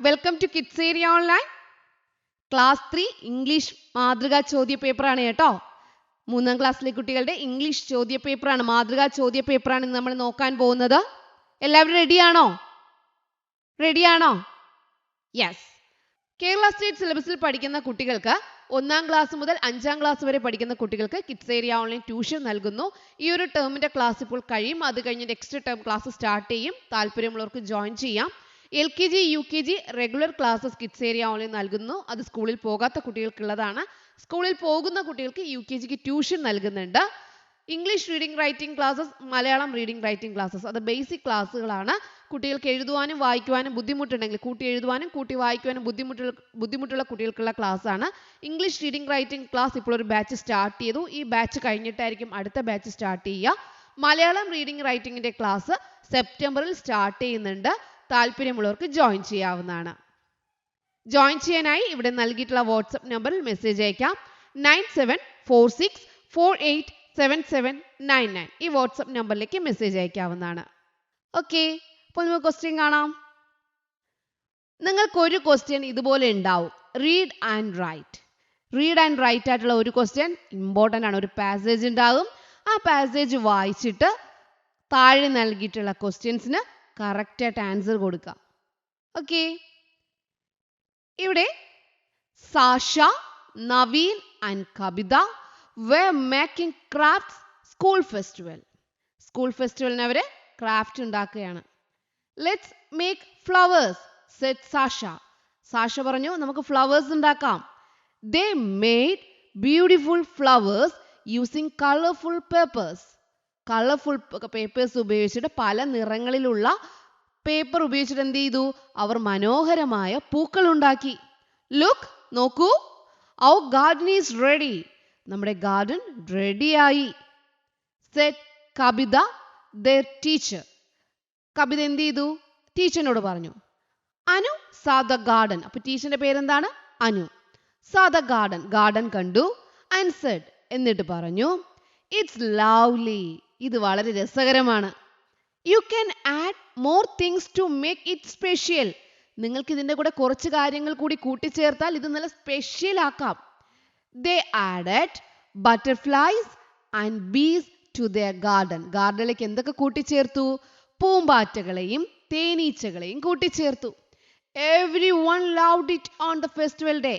Welcome to kids area online class 3 English മാതൃകാ ചോദ്യ പേപ്പറാണ് കേട്ടോ. 3ാം ക്ലാസ്സിലെ കുട്ടികളുടെ ഇംഗ്ലീഷ് ചോദ്യ പേപ്പറാണ്, മാതൃകാ ചോദ്യ പേപ്പറാണ് ഇന്ന് നമ്മൾ നോക്കാൻ പോകുന്നത്. എല്ലാവരും റെഡിയാണോ? യെസ്. കേരള സ്റ്റേറ്റ് സിലബസിൽ പഠിക്കുന്ന കുട്ടികൾക്ക് 1ാം ക്ലാസ് മുതൽ 5ാം ക്ലാസ് വരെ പഠിക്കുന്ന കുട്ടികൾക്ക് കിഡ്സ് ഏരിയ ഓൺലൈൻ ട്യൂഷൻ നൽകുന്നു. ഈ ഒരു ടേമിന്റെ ക്ലാസ് ഇപ്പോൾ കഴിയും. അത് കഴിഞ്ഞ് നെക്സ്റ്റ് ടേം ക്ലാസ് സ്റ്റാർട്ട് ചെയ്യും. താല്പര്യമുള്ളവർക്ക് ജോയിൻ ചെയ്യാം. LKG UKG regular classes kids area online നൽകുന്നു. അത് സ്കൂളിൽ പോകാത്ത കുട്ടികൾക്കുള്ളതാണ്. സ്കൂളിൽ പോകുന്ന കുട്ടികൾക്ക് UKGക്ക് ട്യൂഷൻ നൽകുന്നുണ്ട്. English reading writing classes, Malayalam reading writing classes, അത് ബേസിക് ക്ലാസ്സുകളാണ്. കുട്ടികൾക്ക് എഴുതുവാനും വായിക്കുവാനും ബുദ്ധിമുട്ടുണ്ടെങ്കിൽ കൂട്ടി എഴുതുവാനും കൂട്ടി വായിക്കുവാനും ബുദ്ധിമുട്ടുള്ള കുട്ടികൾക്കുള്ള ക്ലാസ്സാണ്. ഇംഗ്ലീഷ് റീഡിംഗ് റൈറ്റിംഗ് ക്ലാസ് ഇപ്പോൾ ഒരു ബാച്ച് സ്റ്റാർട്ട് ചെയ്തു. ഈ ബാച്ച് കഴിഞ്ഞിട്ടായിരിക്കും അടുത്ത ബാച്ച് സ്റ്റാർട്ട് ചെയ്യുക. മലയാളം റീഡിംഗ് റൈറ്റിംഗിന്റെ ക്ലാസ് സെപ്റ്റംബറിൽ സ്റ്റാർട്ട് ചെയ്യുന്നുണ്ട്. താല്പര്യമുള്ളവർക്ക് ജോയിൻ ചെയ്യാവുന്നതാണ്. ജോയിൻ ചെയ്യാനായി ഇവിടെ നൽകിയിട്ടുള്ള വാട്സ്ആപ്പ് നമ്പറിൽ മെസ്സേജ് അയക്കാം. 9746487799 ഈ വാട്സ്ആപ്പ് നമ്പറിലേക്ക് മെസ്സേജ് അയക്കാവുന്നതാണ്. ഓക്കെ, അപ്പോൾ നമുക്ക് ക്വസ്റ്റ്യൻ കാണാം. നിങ്ങൾക്കൊരു ക്വസ്റ്റ്യൻ ഇതുപോലെ ഉണ്ടാവും, റീഡ് ആൻഡ് റൈറ്റ് ആയിട്ടുള്ള ഒരു ക്വസ്റ്റ്യൻ ഇമ്പോർട്ടൻ്റ് ആണ്. ഒരു പാസേജ് ഉണ്ടാകും. ആ പാസേജ് വായിച്ചിട്ട് താഴെ നൽകിയിട്ടുള്ള ക്വസ്റ്റ്യൻസിന് കറക്റ്റ് ആയിട്ട് ആൻസർ കൊടുക്കുക. ഓക്കെ, ഇവിടെ Sasha, Naveen and Kavitha were making crafts school ഫെസ്റ്റിവലിന് അവര് ക്രാഫ്റ്റ് ഉണ്ടാക്കുകയാണ്. Let's make flowers said Sasha പറഞ്ഞു നമുക്ക് ഫ്ലവേഴ്സ് ഉണ്ടാക്കാം. they made beautiful flowers using colorful papers ഉപയോഗിച്ചിട്ട് പല നിറങ്ങളിലുള്ള പേപ്പർ ഉപയോഗിച്ചിട്ട് എന്ത് ചെയ്തു? അവർ മനോഹരമായ പൂക്കൾ ഉണ്ടാക്കി. നോക്കൂ, our garden is ready, നമ്മുടെ ഗാർഡൻ റെഡിയായി. സെഡ് കവിത their teacher, കവിത എന്ത് ചെയ്തു? ടീച്ചറിനോട് പറഞ്ഞു. അനു saw the garden, അപ്പൊ ടീച്ചറിന്റെ പേരെന്താണ്? അനു. saw the garden കണ്ടു. and said, എന്നിട്ട് പറഞ്ഞു, it's lovely, ഇത് വളരെ രസകരമാണ്. you can add more things to make it special, നിങ്ങൾക്ക് ഇതിന്റെ കൂടെ കുറച്ച് കാര്യങ്ങൾ കൂടി കൂട്ടിച്ചേർത്താൽ ഇത് നല്ല സ്പെഷ്യൽ ആക്കാം. they added butterflies and bees to their ഗാർഡനിലേക്ക് എന്തൊക്കെ കൂട്ടിച്ചേർത്തു? പൂമ്പാറ്റകളെയും തേനീച്ചകളെയും കൂട്ടിച്ചേർത്തു. everyone loved it on the festival day,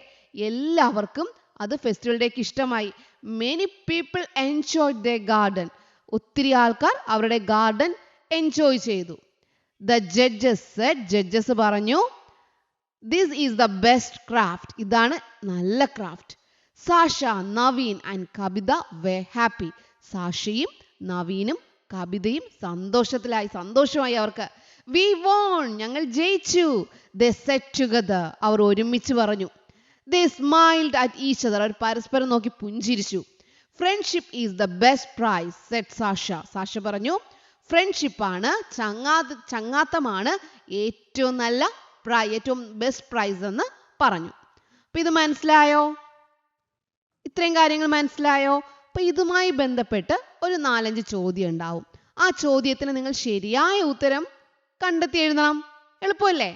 എല്ലാവർക്കും അത് ഫെസ്റ്റിവൽ ഡേക്ക് ഇഷ്ടമായി. many people enjoyed their garden, ഒത്തിരി ആൾക്കാർ അവരുടെ ഗാർഡൻ എൻജോയ് ചെയ്തു. the judges പറഞ്ഞു, this is the best craft, ഇതാണ് നല്ല craft. Sasha, Naveen and Kavitha were happy, സാഷയും നവീനും കവിതയും സന്തോഷമായി അവർക്ക്. we won, ഞങ്ങൾ ജയിച്ചു. they said together, അവർ ഒരുമിച്ച് പറഞ്ഞു. they smiled at each other, അവർ പരസ്പരം നോക്കി പുഞ്ചിരിച്ചു. friendship is the best prize, said Sasha പറഞ്ഞു, ഫ്രണ്ട്ഷിപ്പ് ആണ്, ചങ്ങാത്തമാണ് ഏറ്റവും നല്ല ഏറ്റവും ബെസ്റ്റ് പ്രൈസ് എന്ന് പറഞ്ഞു. അപ്പൊ ഇത് മനസ്സിലായോ? ഇത്രയും കാര്യങ്ങൾ മനസ്സിലായോ? അപ്പൊ ഇതുമായി ബന്ധപ്പെട്ട് ഒരു 4-5 ചോദ്യം ഉണ്ടാവും. ആ ചോദ്യത്തിന് നിങ്ങൾ ശരിയായ ഉത്തരം കണ്ടെത്തി എഴുതണം. എളുപ്പമല്ലേ?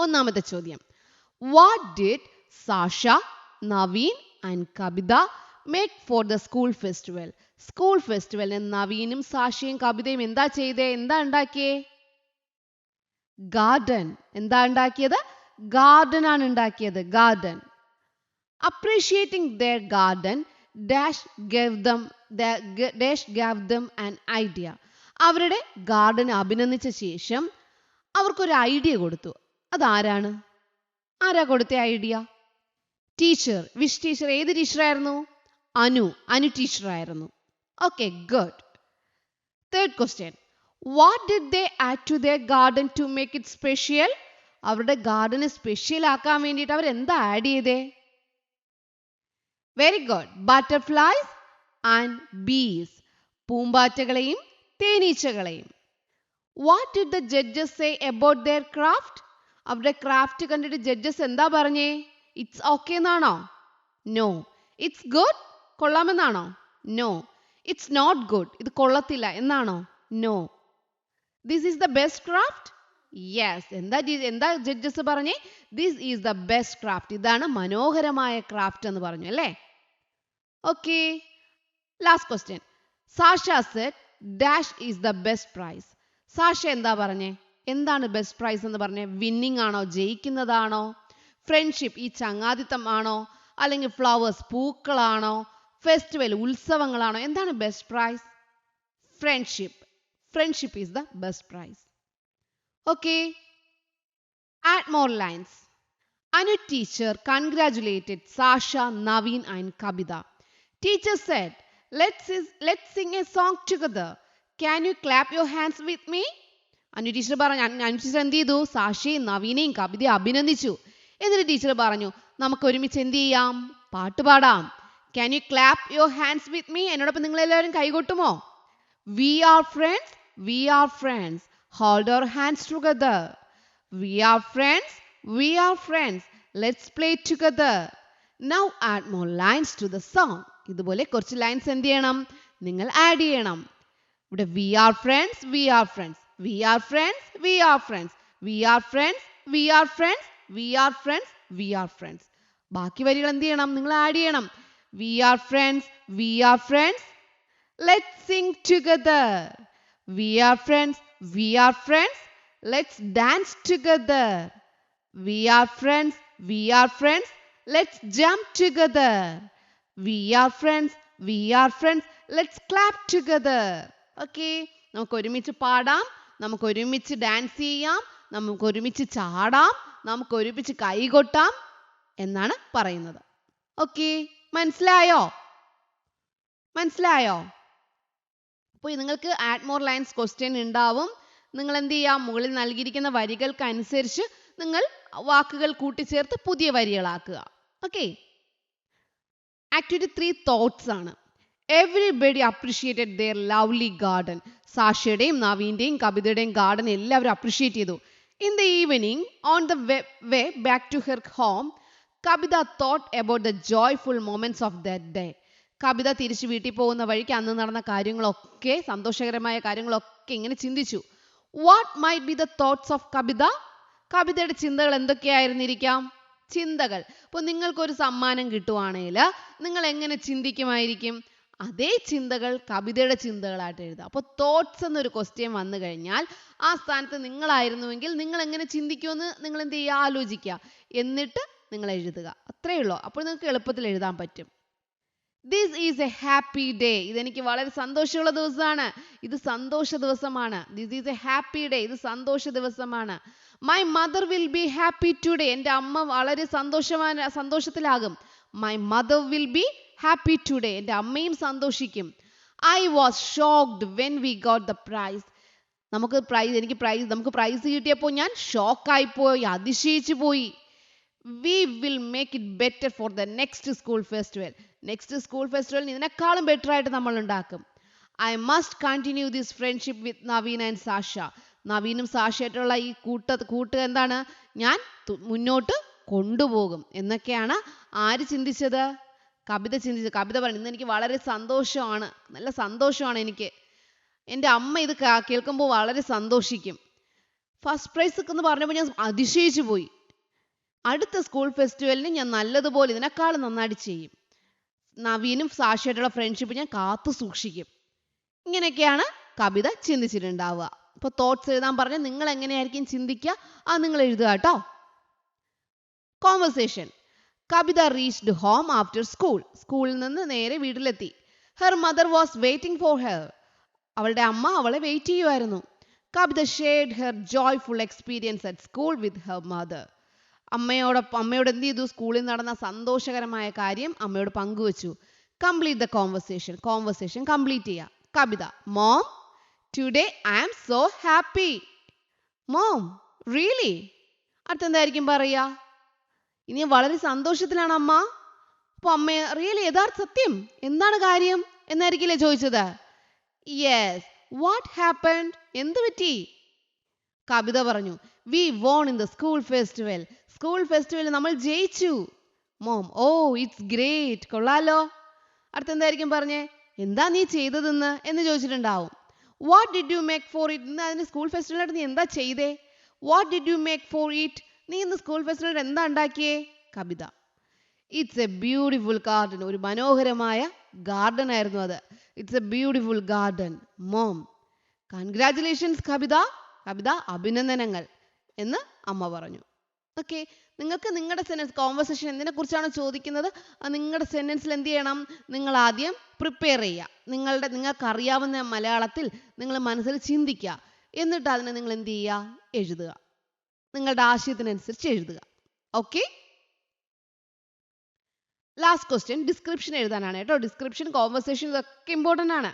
ഒന്നാമത്തെ ചോദ്യം, what did Sasha, Naveen and Kavita make for the school festival? School ഫെസ്റ്റിവലിന് നവീനും സാഷയും കവിതയും എന്താ ചെയ്തേ? എന്താ ഉണ്ടാക്കിയേ? ഗാർഡൻ. എന്താ ഉണ്ടാക്കിയത്? ഗാർഡൻ ആണ് ഉണ്ടാക്കിയത്. Garden. Appreciating their garden gave them an idea. അവരുടെ ഗാർഡൻ അഭിനന്ദിച്ച ശേഷം അവർക്കൊരു ഐഡിയ കൊടുത്തു. അതാരാണ്? ആരാ കൊടുത്ത ഐഡിയ? ടീച്ചർ. Wish teacher. ഏത് ടീച്ചറായിരുന്നു? Anu ടീച്ചറായിരുന്നു. Okay, good. Third question, what did they add to their garden to make it special? അവരുടെ ഗാർഡനെ സ്പെഷ്യൽ ആക്കാൻ വേണ്ടിയിട്ട് അവർ എന്താ ആഡ് ചെയ്തേ? Very good. Butterflies and bees, പൂമ്പാറ്റകളെയും തേനീച്ചകളെയും. What did the judges say about their craft? അവരുടെ craft കണ്ടിട്ട് judges എന്താ പറഞ്ഞേ? ഇറ്റ്സ് ഓക്കെ എന്നാണോ? നോ. ഇറ്റ്സ് ഗുഡ്, കൊള്ളാമെന്നാണോ? നോ. It's not good, ഇത് കൊള്ളത്തില്ല എന്നാണോ? No. This is the best craft? Yes. എന്താ ജഡ്ജസ് പറഞ്ഞേ? This is the best craft. ഇതാണ് മനോഹരമായ ക്രാഫ്റ്റ് എന്ന് പറഞ്ഞു അല്ലേ? Okay. Last question. Sasha said dash is the best prize. Sasha എന്താ പറഞ്ഞേ? എന്താണ് ബെസ്റ്റ് പ്രൈസ് എന്ന് പറഞ്ഞേ? വിന്നിങ് ആണോ? ജയിക്കുന്നതാണോ? ഫ്രണ്ട്ഷിപ്പ്, ഈ ചങ്ങാതിത്തം ആണോ? അല്ലെങ്കിൽ ഫ്ലവേഴ്സ്, പൂക്കളാണോ? ഫെസ്റ്റിവൽ, ഉത്സവങ്ങളാണോ? എന്താണ് best prize? Friendship. Friendship is the best prize. Okay. Add more lines. Anu teacher congratulated Sasha, Naveen and Kabita. Teacher said, let's sing a song together. Can you clap your hands with me? Anu teacher പറഞ്ഞു. Anu teacher എന്ത് ചെയ്തു? സാഷയും നവീനെയും കവിതയെ അഭിനന്ദിച്ചു. എന്നിട്ട് teacher പറഞ്ഞു, നമുക്ക് ഒരുമിച്ച് എന്ത് ചെയ്യാം? പാട്ട് പാടാം. Can you clap your hands with me? എന്നോടൊപ്പം നിങ്ങൾ എല്ലാവരും കൈകൊട്ടുമോ? We are friends. We are friends. Hold our hands together. We are friends. We are friends. Let's play together. Now add more lines to the song. ഇതുപോലെ കുറച്ച് lines എന്ത് ചെയ്യണം? നിങ്ങൾ add ചെയ്യണം. ഇവിടെ we are friends, we are friends. We are friends, we are friends. We are friends, we are friends. We are friends, we are friends. ബാക്കി വരികൾ എന്ത് ചെയ്യണം? നിങ്ങൾ ആഡ് ചെയ്യണം. We are friends, we are friends. Let's sing together. We are friends, we are friends. Let's dance together. We are friends, we are friends. Let's jump together. We are friends, we are friends. Let's clap together. Okay, നമുക്ക് ഒരുമിച്ച് പാടാം, നമുക്ക് ഒരുമിച്ച് dance ചെയ്യാം, നമുക്ക് ഒരുമിച്ച് ചാടാം, നമുക്ക് ഒരുമിച്ച് കൈകൊട്ടാം എന്നാണ് പറയുന്നത്. ഓക്കെ, മനസ്സിലായോ? മനസ്സിലായോ? അപ്പോൾ നിങ്ങൾക്ക് ആഡ് മോർ ലൈൻസ് ക്വസ്റ്റ്യൻ ഉണ്ടാവും. നിങ്ങൾ എന്ത് ചെയ്യാം? മുകളിൽ നൽകിയിരിക്കുന്ന വരികൾക്ക് അനുസരിച്ച് നിങ്ങൾ വാക്കുകൾ കൂട്ടിച്ചേർത്ത് പുതിയ വരികളാക്കുക. ഓക്കെ. ആക്ടിവിറ്റി 3 തോട്ട്സ് ആണ്. Everybody appreciated their lovely garden. സാഷയുടെയും നവീന്റെയും കവിതയുടെയും ഗാർഡൻ എല്ലാവരും അപ്രീഷിയേറ്റ് ചെയ്തു. In the evening on the way back to her home Kavitha thought about the joyful moments of that day. Kavitha തിരിച്ചു വീട്ടിൽ പോകുന്ന വഴിക്ക് അന്ന് നടന്ന കാര്യങ്ങളൊക്കെ, സന്തോഷകരമായ കാര്യങ്ങളൊക്കെ ഇങ്ങനെ ചിന്തിച്ചു. What might be the thoughts of Kavitha? കവിതയുടെ ചിന്തകൾ എന്തൊക്കെയായിരുന്നിരിക്കാം? ചിന്തകൾ. ഇപ്പോൾ നിങ്ങൾക്കൊരു സമ്മാനം കിട്ടുവാണെങ്കിൽ നിങ്ങൾ എങ്ങനെ ചിന്തിക്കുമായിരിക്കും? അതേ ചിന്തകൾ കവിതയുടെ ചിന്തകളായിട്ട് എഴുതുക. അപ്പോൾ തോട്ട്സ് എന്നൊരു ക്വസ്റ്റ്യൻ വന്നു കഴിഞ്ഞാൽ ആ സ്ഥാനത്ത് നിങ്ങളായിരുന്നുവെങ്കിൽ നിങ്ങൾ എങ്ങനെ ചിന്തിക്കുമെന്ന് നിങ്ങൾ എന്ത് ചെയ്യുക? ആലോചിക്കുക. എന്നിട്ട് നിങ്ങൾ എഴുതുക. അത്രയേ ഉള്ളൂ. അപ്പോൾ നിങ്ങൾക്ക് എളുപ്പത്തിൽ എഴുതാൻ പറ്റും. This is a happy day. ഇതെനിക്ക് വളരെ സന്തോഷമുള്ള ദിവസമാണ്. ഇത് സന്തോഷ ദിവസമാണ്. This is a happy day. ഇത് സന്തോഷ ദിവസമാണ്. My mother will be happy today. എൻ്റെ അമ്മ വളരെ സന്തോഷത്തിലാകും. My mother will be happy today. എൻ്റെ അമ്മയും സന്തോഷിക്കും. I was shocked when we got the prize. നമുക്ക് പ്രൈസ് കിട്ടിയപ്പോൾ ഞാൻ ഷോക്കായിപ്പോയി, അതിശയിച്ചു പോയി. We will make it better for the next school festival. Next school ഫെസ്റ്റിവലിന് ഇതിനേക്കാളും ബെറ്റർ ആയിട്ട് നമ്മൾ ഉണ്ടാക്കും. I must continue this friendship with Naveen and Sasha. നവീനും സാഷയായിട്ടുള്ള ഈ കൂട്ട് എന്താണ്? ഞാൻ മുന്നോട്ട് കൊണ്ടുപോകും എന്നൊക്കെയാണ് ആര് ചിന്തിച്ചത്? കവിത ചിന്തിച്ചത്. കവിത പറഞ്ഞു, ഇന്ന് എനിക്ക് വളരെ സന്തോഷമാണ്, നല്ല സന്തോഷമാണ് എനിക്ക്. എൻ്റെ അമ്മ ഇത് കേൾക്കുമ്പോൾ വളരെ സന്തോഷിക്കും. ഫസ്റ്റ് പ്രൈസ് എന്ന് പറഞ്ഞപ്പോൾ ഞാൻ അതിശയിച്ചു പോയി. അടുത്ത സ്കൂൾ ഫെസ്റ്റിവലിന് ഞാൻ നല്ലതുപോലെ ഇതിനേക്കാളും നന്നായിട്ട് ചെയ്യും. നവീനും സാഷയായിട്ടുള്ള ഫ്രണ്ട്ഷിപ്പ് ഞാൻ കാത്തു സൂക്ഷിക്കും. ഇങ്ങനെയൊക്കെയാണ് കവിത ചിന്തിച്ചിട്ടുണ്ടാവുക. ഇപ്പോൾ തോട്ട്സ് എഴുതാൻ പറഞ്ഞാൽ നിങ്ങൾ എങ്ങനെയായിരിക്കും ചിന്തിക്കുക അത് നിങ്ങൾ എഴുതുക കേട്ടോ. Conversation. Kavitha reached home after school. സ്കൂളിൽ നിന്ന് നേരെ വീട്ടിലെത്തി. Her mother was waiting for her. അവളുടെ അമ്മ അവളെ വെയിറ്റ് ചെയ്യുമായിരുന്നു. Kavitha shared her joyful experience at school with her mother. അമ്മയോട് എന്ത് ചെയ്തു? സ്കൂളിൽ നടന്ന സന്തോഷകരമായ കാര്യം അമ്മയോട് പങ്കുവച്ചു. Complete the conversation. Conversation complete ചെയ്യുക. Kavitha. Mom, today I am so happy. Mom, really? അടുത്തെന്തായിരിക്കും പറയുക? ഇനി വളരെ സന്തോഷത്തിലാണ് അമ്മ. അപ്പോൾ അമ്മ റിയലി, യഥാർത്ഥ സത്യം, എന്താണ് കാര്യം എന്നായിരിക്കില്ലേ ചോദിച്ചത്? യെസ്. What happened? എന്ത് പറ്റി? കവിത പറഞ്ഞു, we won in the school festival. School ഫെസ്റ്റിവലിൽ നമ്മൾ ജയിച്ചു. മോം, ഓ ഇറ്റ്സ് ഗ്രേറ്റ്, കൊള്ളാലോ. അടുത്തെന്തായിരിക്കും പറഞ്ഞേ? എന്താ നീ ചെയ്തതെന്ന് എന്ന് ചോദിച്ചിട്ടുണ്ടാവും. What did you make for it? ഇന്ന് അതിന് സ്കൂൾ ഫെസ്റ്റിവലായിട്ട് നീ എന്താ ചെയ്തേ? What did you make for it? നീ ഇന്ന് സ്കൂൾ ഫെസ്റ്റിവൽ എന്താ ഉണ്ടാക്കിയേ? Kavitha. It's a beautiful garden. ഒരു മനോഹരമായ ഗാർഡൻ ആയിരുന്നു അത്. It's a beautiful garden. Mom. Congratulations Kavitha. Kavitha അഭിനന്ദനങ്ങൾ എന്ന് അമ്മ പറഞ്ഞു. ഓക്കെ, നിങ്ങൾക്ക് നിങ്ങളുടെ സെന്റൻസ് കോൺവെർസേഷൻ എന്തിനെ കുറിച്ചാണ് ചോദിക്കുന്നത്, നിങ്ങളുടെ സെന്റൻസിൽ എന്ത് ചെയ്യണം? നിങ്ങൾ ആദ്യം പ്രിപ്പയർ ചെയ്യുക. നിങ്ങൾക്ക് അറിയാവുന്ന മലയാളത്തിൽ നിങ്ങൾ മനസ്സിൽ ചിന്തിക്കുക. എന്നിട്ട് അതിനെ നിങ്ങൾ എന്ത് ചെയ്യുക? എഴുതുക. നിങ്ങളുടെ ആശയത്തിനനുസരിച്ച് എഴുതുക. ഓക്കെ, ലാസ്റ്റ് ക്വസ്റ്റ്യൻ ഡിസ്ക്രിപ്ഷൻ എഴുതാനാണ് കേട്ടോ. ഡിസ്ക്രിപ്ഷൻ, കോൺവെർസേഷൻ ഇതൊക്കെ ഇമ്പോർട്ടൻ്റ് ആണ്.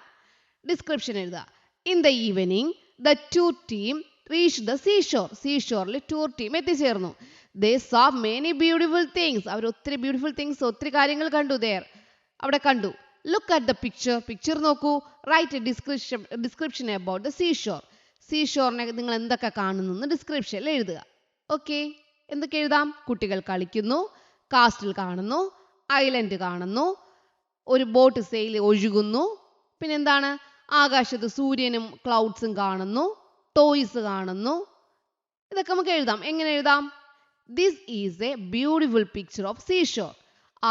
ഡിസ്ക്രിപ്ഷൻ എഴുതുക. In the evening the tour team reach the seashore. സീഷോറിൽ ടൂർ ടീം എത്തിച്ചേർന്നു. They saw many beautiful things. അവർ ഒത്തിരി ബ്യൂട്ടിഫുൾ തിങ്സ്, ഒത്തിരി കാര്യങ്ങൾ കണ്ടു. അവിടെ കണ്ടു. Look at the picture. Picture നോക്കൂ. Write a description about the seashore. സീഷോറിനെ നിങ്ങൾ എന്തൊക്കെ കാണുന്നു ഡിസ്ക്രിപ്ഷനിൽ എഴുതുക. ഓക്കെ, എന്തൊക്കെ എഴുതാം? കുട്ടികൾ കളിക്കുന്നു, കാസ്റ്റിൽ കാണുന്നു, ഐലൻഡ് കാണുന്നു, ഒരു ബോട്ട് സെയിൽ ഒഴുകുന്നു, പിന്നെന്താണ്? ആകാശത്ത് സൂര്യനും ക്ലൗഡ്സും കാണുന്നു, ടോയ്സ് കാണുന്നു. ഇതൊക്കെ നമുക്ക് എഴുതാം. എങ്ങനെ എഴുതാം? This is a beautiful picture of seashore.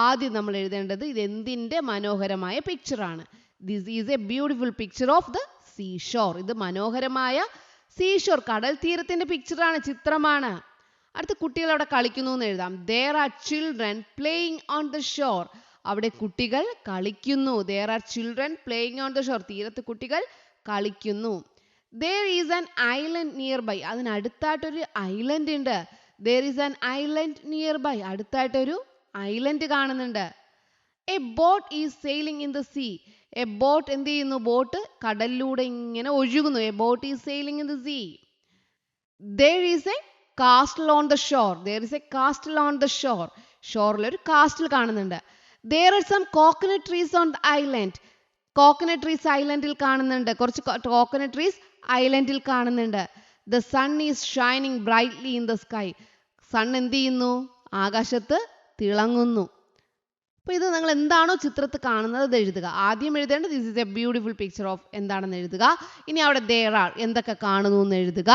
ആദ്യം നമ്മൾ എഴുതേണ്ടത് ഇത് എന്തിൻ്റെ മനോഹരമായ പിക്ചറാണ്. This is a beautiful picture of the seashore. ഇത് മനോഹരമായ സീഷോർ, കടൽ തീരത്തിന്റെ പിക്ചറാണ്, ചിത്രമാണ്. അടുത്ത കുട്ടികൾ അവിടെ കളിക്കുന്നു എന്ന് എഴുതാം. There are children playing on the shore. അവിടെ കുട്ടികൾ കളിക്കുന്നു. There are children playing on the shore. തീരത്ത് കുട്ടികൾ കളിക്കുന്നു. There is an island nearby. അതിനടുത്തായിട്ടൊരു ഐലൻഡ് ഉണ്ട്. There is an island nearby. അടുത്തായിട്ടൊരു ഐലൻഡ് കാണുന്നുണ്ട്. A boat is sailing in the sea. A boat എന്ത് ചെയ്യുന്നു? ബോട്ട് കടലിലൂടെ ഇങ്ങനെ ഒഴുകുന്നു. A boat is sailing in the sea. There is a castle on the shore. There is a castle on the shore. ഷോറിൽ ഒരു കാസ്റ്റിൽ കാണുന്നുണ്ട്. There are some coconut trees on the island. Coconut trees ഐലൻഡിൽ കാണുന്നുണ്ട്. കുറച്ച് coconut trees ഐലൻഡിൽ കാണുന്നുണ്ട്. The sun is shining brightly in the sky. Sun എന്ത് ചെയ്യുന്നു? ആകാശത്ത് തിളങ്ങുന്നു. അപ്പോൾ ഇത് നിങ്ങൾ എന്താണോ ചിത്രത്തിൽ കാണുന്നത് അത് എഴുതുക. ആദ്യം എഴുതേണ്ടത് this is a beautiful picture of എന്താണെന്ന് എഴുതുക. ഇനി അവിടെ there are എന്തൊക്കെ കാണുന്നു എന്ന് എഴുതുക.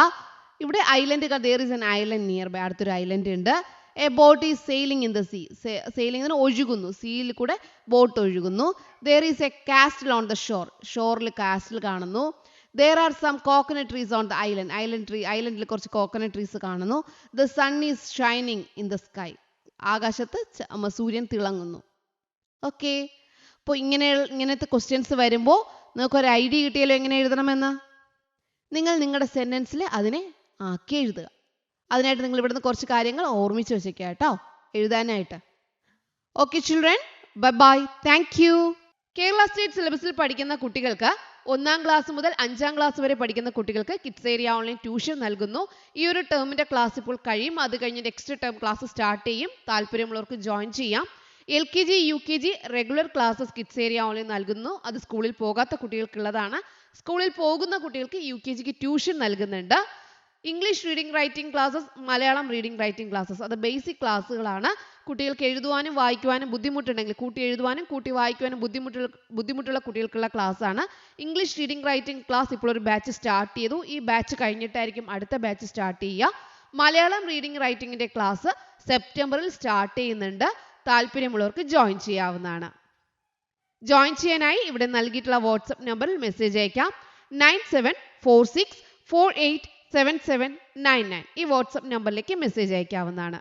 ഇവിടെ island, there is an island nearby. അടുത്തൊരു ഐലൻഡ് ഉണ്ട്. A boat is sailing in the sea. Sailing എന്ന് ഒഴുകുന്നു. സീയിൽ കൂടെ ബോട്ട് ഒഴുകുന്നു. There is a castle on the shore. ഷോറിൽ കാസ്റ്റിൽ കാണുന്നു. There are some coconut trees on the island. ഐലൻഡിൽ കുറച്ച് coconut trees കാണുന്നു. The sun is shining in the sky. ആകാശത്ത് സൂര്യൻ തിളങ്ങുന്നു. Okay, അപ്പോൾ ഇങ്ങനത്തെ ക്വസ്റ്റ്യൻസ് വരുമ്പോൾ നിങ്ങൾക്കൊരു ഐഡിയ കിട്ടിയല്ലോ എങ്ങനെ എഴുതണമെന്ന്. നിങ്ങൾ നിങ്ങളുടെ സെൻറ്റൻസിൽ അതിനെ ആക്കി എഴുതുക. അതിനായിട്ട് നിങ്ങൾ ഇവിടുന്ന് കുറച്ച് കാര്യങ്ങൾ ഓർമ്മിച്ച് വെച്ചേക്കുക കേട്ടോ എഴുതാനായിട്ട്. Okay children, bye bye, thank you. Kerala state സിലബസിൽ പഠിക്കുന്ന കുട്ടികൾക്ക് 1-ാം ക്ലാസ് മുതൽ 5-ാം ക്ലാസ് വരെ പഠിക്കുന്ന കുട്ടികൾക്ക് കിഡ്സ് ഏരിയ ഓൺലൈൻ ട്യൂഷൻ നൽകുന്നു. ഈ ഒരു ടേമിൻ്റെ ക്ലാസ് ഇപ്പോൾ കഴിയും. അത് കഴിഞ്ഞ് നെക്സ്റ്റ് ടേം ക്ലാസ് സ്റ്റാർട്ട് ചെയ്യും. താല്പര്യമുള്ളവർക്ക് ജോയിൻ ചെയ്യാം. LKG UKG regular classes kids area online നൽകുന്നു. അത് സ്കൂളിൽ പോകാത്ത കുട്ടികൾക്കുള്ളതാണ്. സ്കൂളിൽ പോകുന്ന കുട്ടികൾക്ക് UKGക്ക് ട്യൂഷൻ നൽകുന്നുണ്ട്. English reading writing classes, Malayalam reading writing classes, അത് ബേസിക് ക്ലാസ്സുകളാണ്. കുട്ടികൾക്ക് എഴുതുവാനും വായിക്കുവാനും ബുദ്ധിമുട്ടുണ്ടെങ്കിൽ കൂട്ടി എഴുതുവാനും കൂട്ടി വായിക്കുവാനും ബുദ്ധിമുട്ടുള്ള കുട്ടികൾക്കുള്ള ക്ലാസ്സാണ്. ഇംഗ്ലീഷ് റീഡിംഗ് റൈറ്റിംഗ് ക്ലാസ് ഇപ്പോൾ ഒരു ബാച്ച് സ്റ്റാർട്ട് ചെയ്തു. ഈ ബാച്ച് കഴിഞ്ഞിട്ടായിരിക്കും അടുത്ത ബാച്ച് സ്റ്റാർട്ട് ചെയ്യുക. മലയാളം റീഡിംഗ് റൈറ്റിംഗിൻ്റെ ക്ലാസ് സെപ്റ്റംബറിൽ സ്റ്റാർട്ട് ചെയ്യുന്നുണ്ട്. താല്പര്യമുള്ളവർക്ക് ജോയിൻ ചെയ്യാവുന്നതാണ്. ജോയിൻ ചെയ്യാനായി ഇവിടെ നൽകിയിട്ടുള്ള വാട്സപ്പ് നമ്പറിൽ മെസ്സേജ് അയക്കാം. 9746487799. ഈ വാട്സപ്പ് നമ്പറിലേക്ക് മെസ്സേജ് അയക്കാവുന്നതാണ്.